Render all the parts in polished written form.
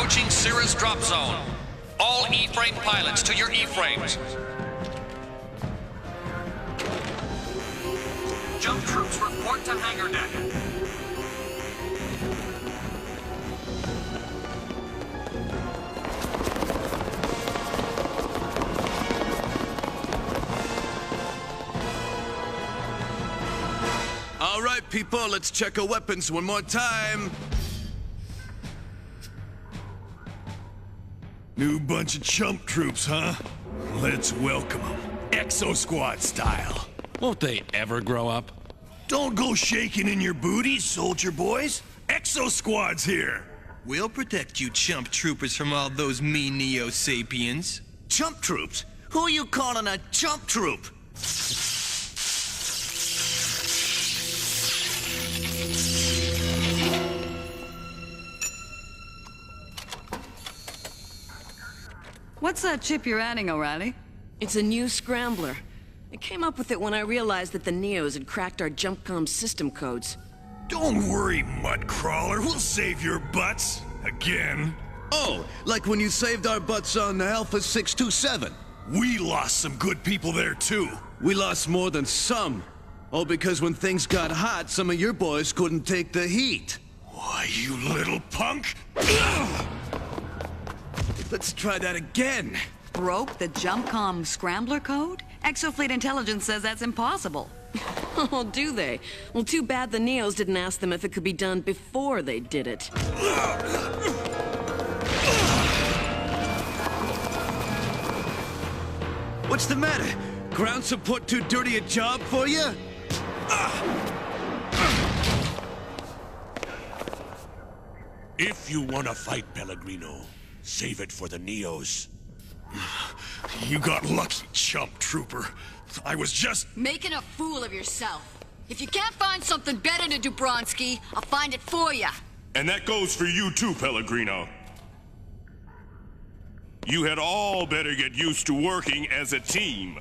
approaching Cirrus drop zone. All E-frame pilots to your E-frames. Jump troops report to hangar deck. All right, people, let's check our weapons one more time. New bunch of chump troops, huh? Let's welcome them. Exosquad style. Won't they ever grow up? Don't go shaking in your booties, soldier boys. Exosquad's here. We'll protect you chump troopers from all those mean Neo-Sapiens. Chump troops? Who are you calling a chump troop? What's that chip you're adding, O'Reilly? It's a new scrambler. I came up with it when I realized that the Neos had cracked our JumpCom system codes. Don't worry, Mudcrawler. We'll save your butts. Again. Oh, like when you saved our butts on Alpha 627. We lost some good people there, too. We lost more than some. Oh, because when things got hot, some of your boys couldn't take the heat. Why, you little punk! Let's try that again. Broke the JumpCom scrambler code? Exofleet Intelligence says that's impossible. Oh, do they? Well, too bad the Neos didn't ask them if it could be done before they did it. What's the matter? Ground support too dirty a job for you? If you want to fight, Pellegrino, save it for the Neos. You got lucky, chump trooper. I was just... Making a fool of yourself. If you can't find something better to do, Bronski, I'll find it for you. And that goes for you too, Pellegrino. You had all better get used to working as a team.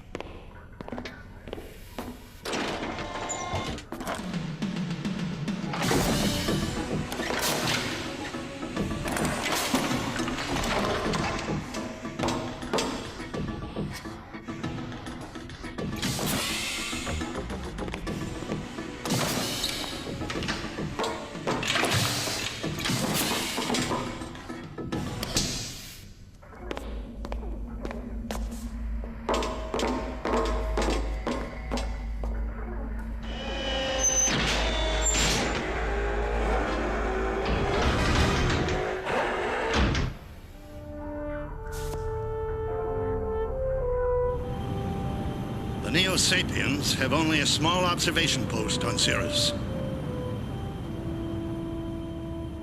The Neo-Sapiens have only a small observation post on Cirrus.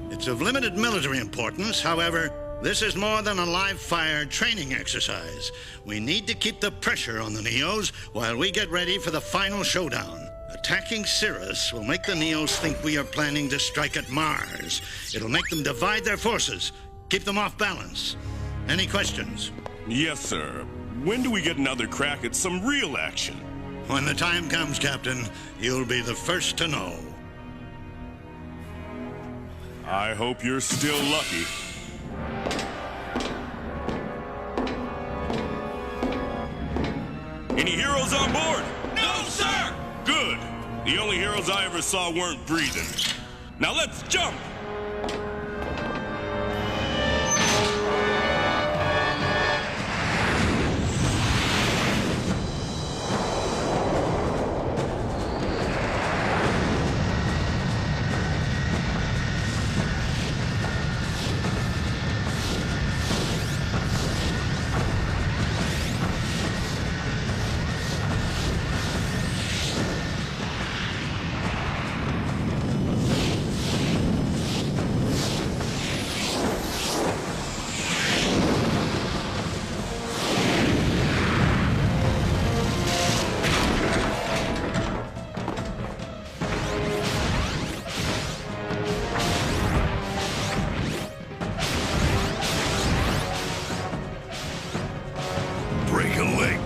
It's of limited military importance, however, this is more than a live-fire training exercise. We need to keep the pressure on the Neos while we get ready for the final showdown. Attacking Cirrus will make the Neos think we are planning to strike at Mars. It'll make them divide their forces, keep them off balance. Any questions? Yes, sir. When do we get another crack at some real action? When the time comes, Captain, you'll be the first to know. I hope you're still lucky. Any heroes on board? No, sir! Good. The only heroes I ever saw weren't breathing. Now let's jump!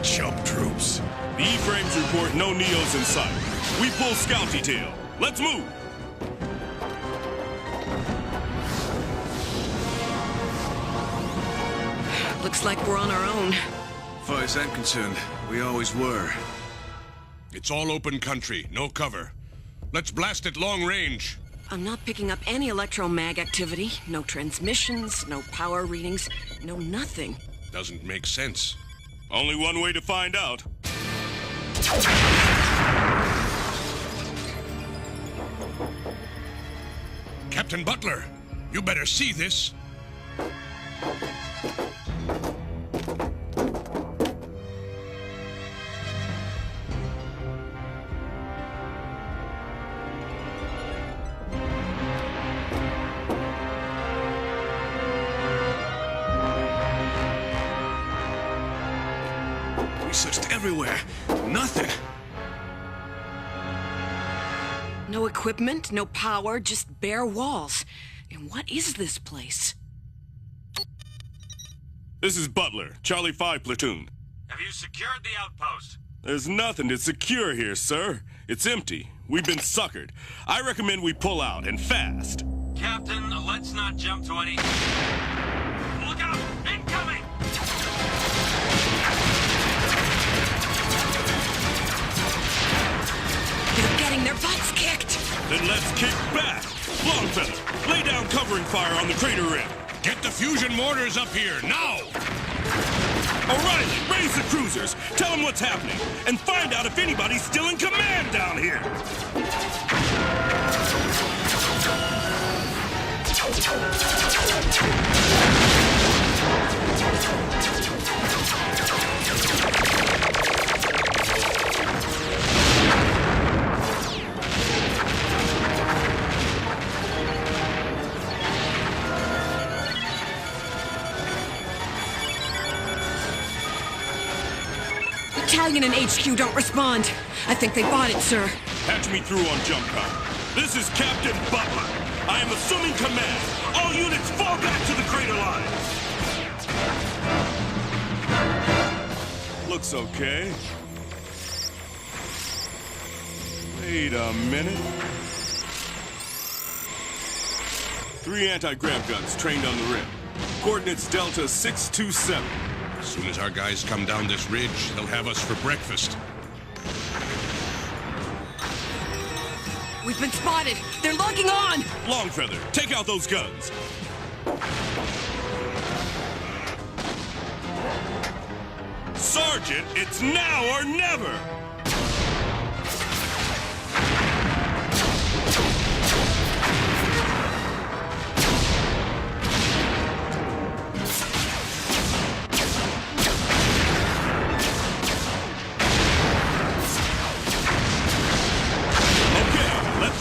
Chump troops. The E-frames report no Neos in sight. We pull scout detail. Let's move! Looks like we're on our own. As far as I'm concerned, we always were. It's all open country, no cover. Let's blast it long range. I'm not picking up any electromag activity. No transmissions, no power readings, no nothing. Doesn't make sense. Only one way to find out. Captain Butler, you better see this. We searched everywhere. Nothing. No equipment, no power, just bare walls. And what is this place? This is Butler, Charlie 5 platoon. Have you secured the outpost? There's nothing to secure here, sir. It's empty. We've been suckered. I recommend we pull out, and fast. Captain, let's not jump to any... Look out! Incoming! They're getting their butts kicked! Then let's kick back! Longfeather, lay down covering fire on the crater rim. Get the fusion mortars up here, now! O'Reilly, raise the cruisers, tell them what's happening, and find out if anybody's still in command down here! Battalion and HQ don't respond. I think they bought it, sir. Patch me through on JumpCom. This is Captain Butler. I am assuming command. All units fall back to the crater line. Looks okay. Wait a minute. 3 anti-grav guns trained on the rim. Coordinates Delta 627. As soon as our guys come down this ridge, they'll have us for breakfast. We've been spotted! They're locking on! Longfeather, take out those guns! Sergeant, it's now or never!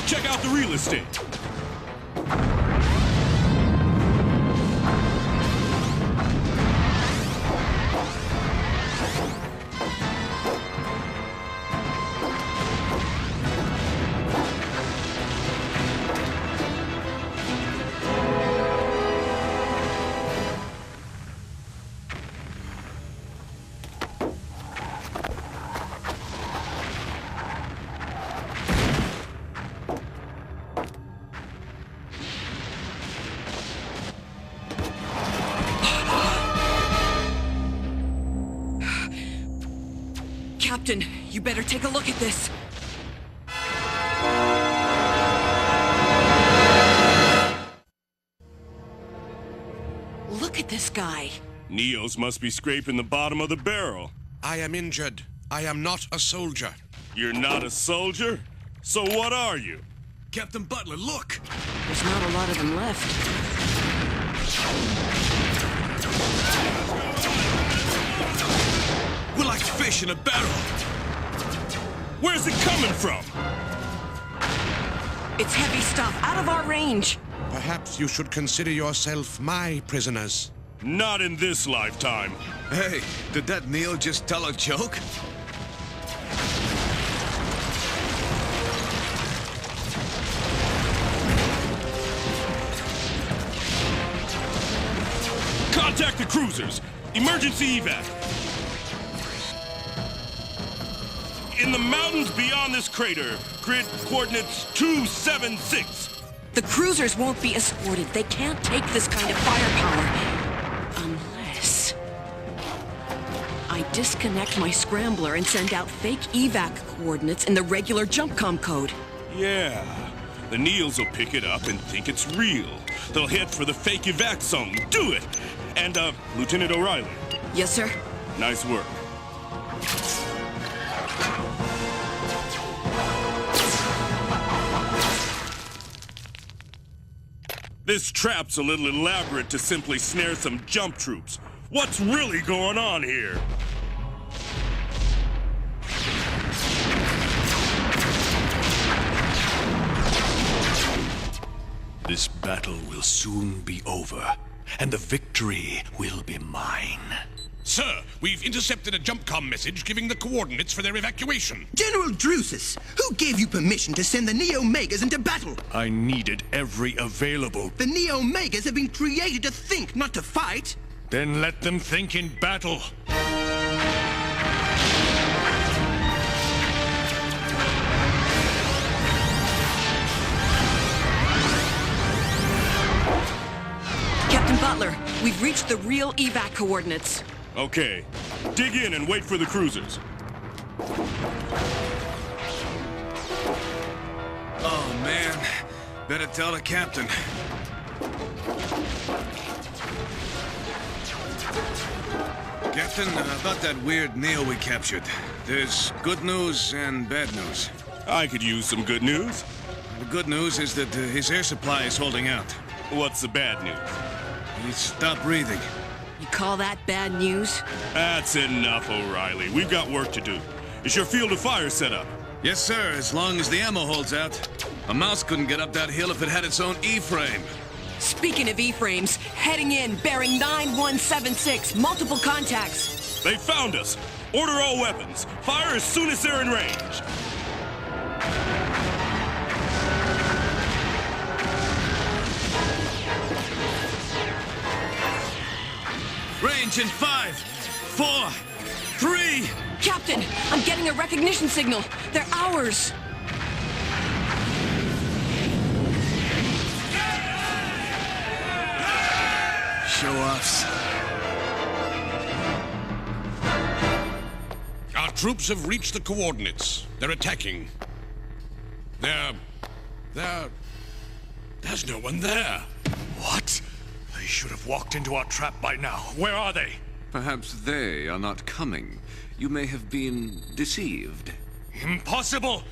Check out the real estate. Captain, you better take a look at this. Look at this guy. Neos must be scraping the bottom of the barrel. I am injured. I am not a soldier. You're not a soldier? So what are you? Captain Butler, look! There's not a lot of them left. We're like fish in a barrel. Where's it coming from? It's heavy stuff, out of our range. Perhaps you should consider yourself my prisoners. Not in this lifetime. Hey, did that Neo just tell a joke? Contact the cruisers. Emergency evac. In the mountains beyond this crater, grid coordinates 276. The cruisers won't be escorted. They can't take this kind of firepower. Unless... I disconnect my scrambler and send out fake evac coordinates in the regular JumpCom code. Yeah. The Neos will pick it up and think it's real. They'll head for the fake evac zone. Do it! And, Lieutenant O'Reilly. Yes, sir? Nice work. This trap's a little elaborate to simply snare some jump troops. What's really going on here? This battle will soon be over, and the victory will be mine. Sir, we've intercepted a JumpCom message giving the coordinates for their evacuation. General Drusus, who gave you permission to send the Neo-Megas into battle? I needed every available. The Neo-Megas have been created to think, not to fight. Then let them think in battle. Captain Butler, we've reached the real evac coordinates. Okay. Dig in and wait for the cruisers. Oh, man. Better tell the captain. Captain, about that weird Neo we captured. There's good news and bad news. I could use some good news. The good news is that his air supply is holding out. What's the bad news? He stopped breathing. You call that bad news? That's enough, O'Reilly. We've got work to do. Is your field of fire set up? Yes, sir, as long as the ammo holds out. A mouse couldn't get up that hill if it had its own E-frame. Speaking of E-frames, heading in, bearing 9176, multiple contacts. They found us. Order all weapons. Fire as soon as they're in range. Range in 5, 4, 3. Captain, I'm getting a recognition signal. They're ours. Show-offs. Our troops have reached the coordinates. They're attacking. There's no one there. What? They should have walked into our trap by now. Where are they? Perhaps they are not coming. You may have been deceived. Impossible!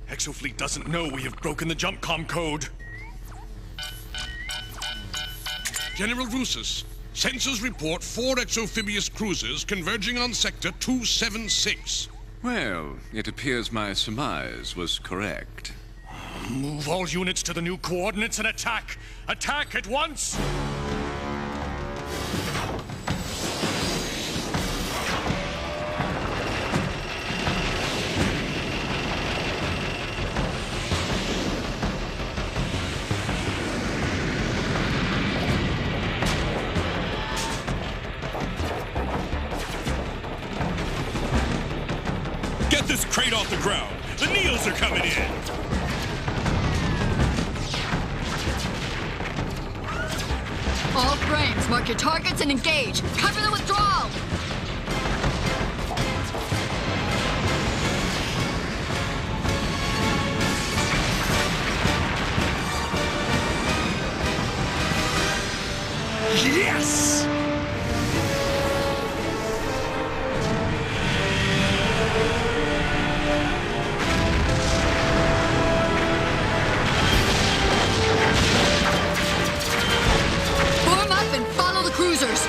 Exofleet doesn't know we have broken the JumpCom code. General Drusus, sensors report 4 exophibious cruisers converging on Sector 276. Well, it appears my surmise was correct. Move all units to the new coordinates and attack! Attack at once! Get this crate off the ground. The Neos are coming in. All frames, mark your targets and engage. Cover the withdrawal! Yes! Form up and follow the cruisers.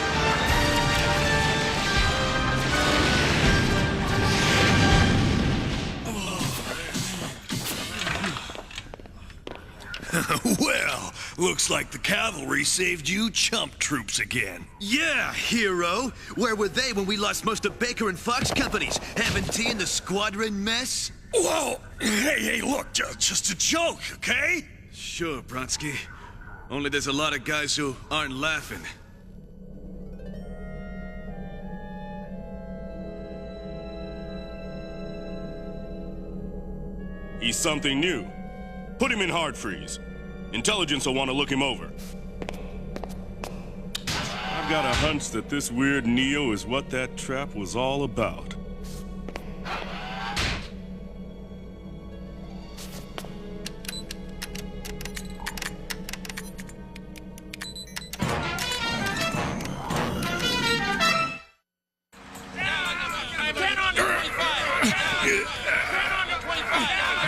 Well, looks like the cavalry saved you chump troops again. Yeah, hero. Where were they when we lost most of Baker and Fox companies? Having tea in the squadron mess? Whoa! Hey, look, just a joke, okay? Sure, Bronsky. Only there's a lot of guys who aren't laughing. He's something new. Put him in hard freeze. Intelligence will want to look him over. I've got a hunch that this weird Neo is what that trap was all about.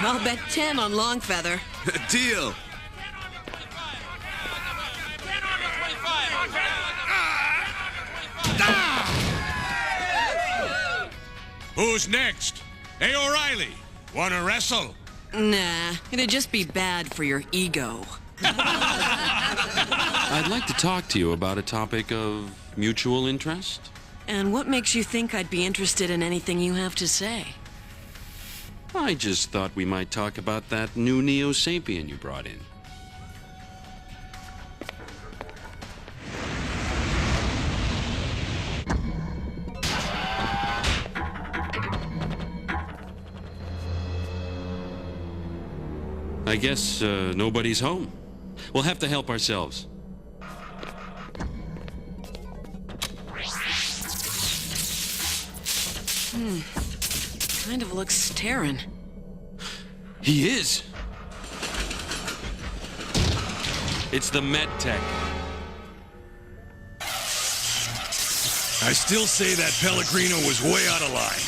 I'll bet 10 on Longfeather. Deal. Who's next? Hey, O'Reilly, wanna wrestle? Nah, it'd just be bad for your ego. I'd like to talk to you about a topic of mutual interest. And what makes you think I'd be interested in anything you have to say? I just thought we might talk about that new Neo-Sapien you brought in. I guess nobody's home. We'll have to help ourselves. Kind of looks Terran. He is. It's the med tech. I still say that Pellegrino was way out of line.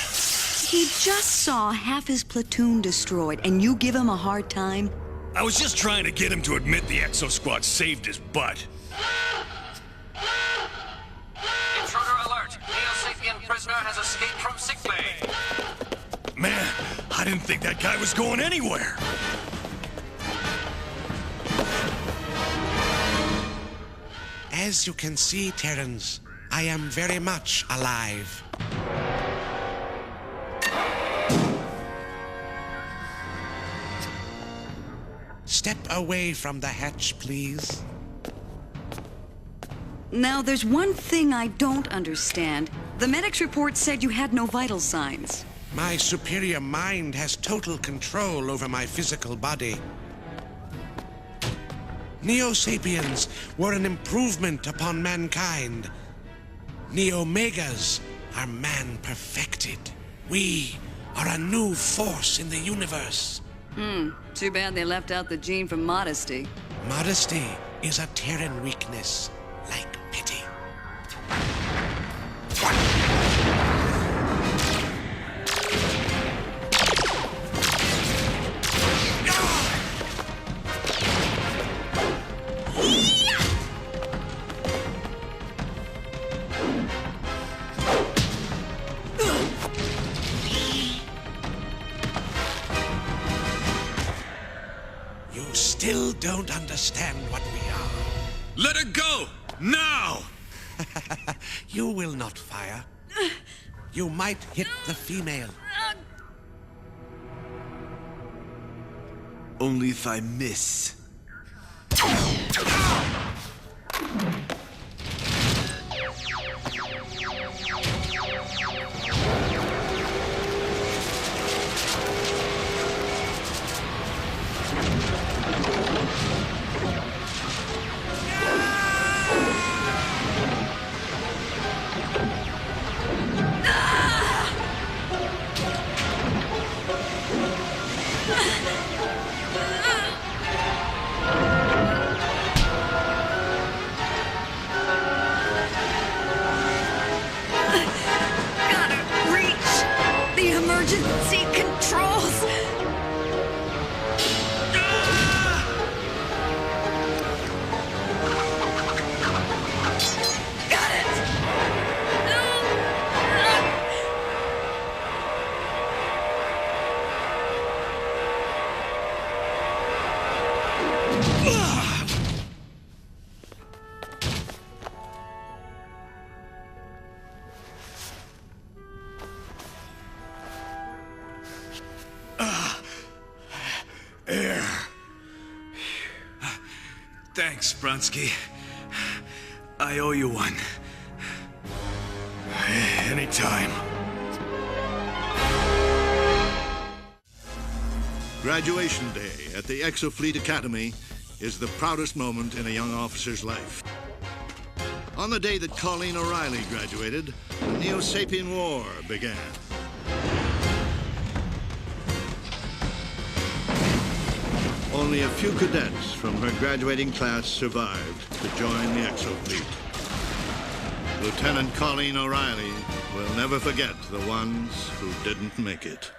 He just saw half his platoon destroyed, and you give him a hard time? I was just trying to get him to admit the Exosquad saved his butt. Intruder alert! Neo-Sapien prisoner has escaped from sickbay. Man, I didn't think that guy was going anywhere. As you can see, Terrans, I am very much alive. Step away from the hatch, please. Now, there's one thing I don't understand. The medic's report said you had no vital signs. My superior mind has total control over my physical body. Neo-Sapiens were an improvement upon mankind. Neo-Megas are man-perfected. We are a new force in the universe. Too bad they left out the gene for modesty. Modesty is a Terran weakness, like pity. Still don't understand what we are. Let her go! Now! You will not fire. You might hit the female. Only if I miss. Emergency controls! Got it! Air. Thanks, Bronsky. I owe you one. Anytime. Graduation day at the Exofleet Academy is the proudest moment in a young officer's life. On the day that Colleen O'Reilly graduated, the Neo-Sapien War began. Only a few cadets from her graduating class survived to join the Exo Fleet. Lieutenant Colleen O'Reilly will never forget the ones who didn't make it.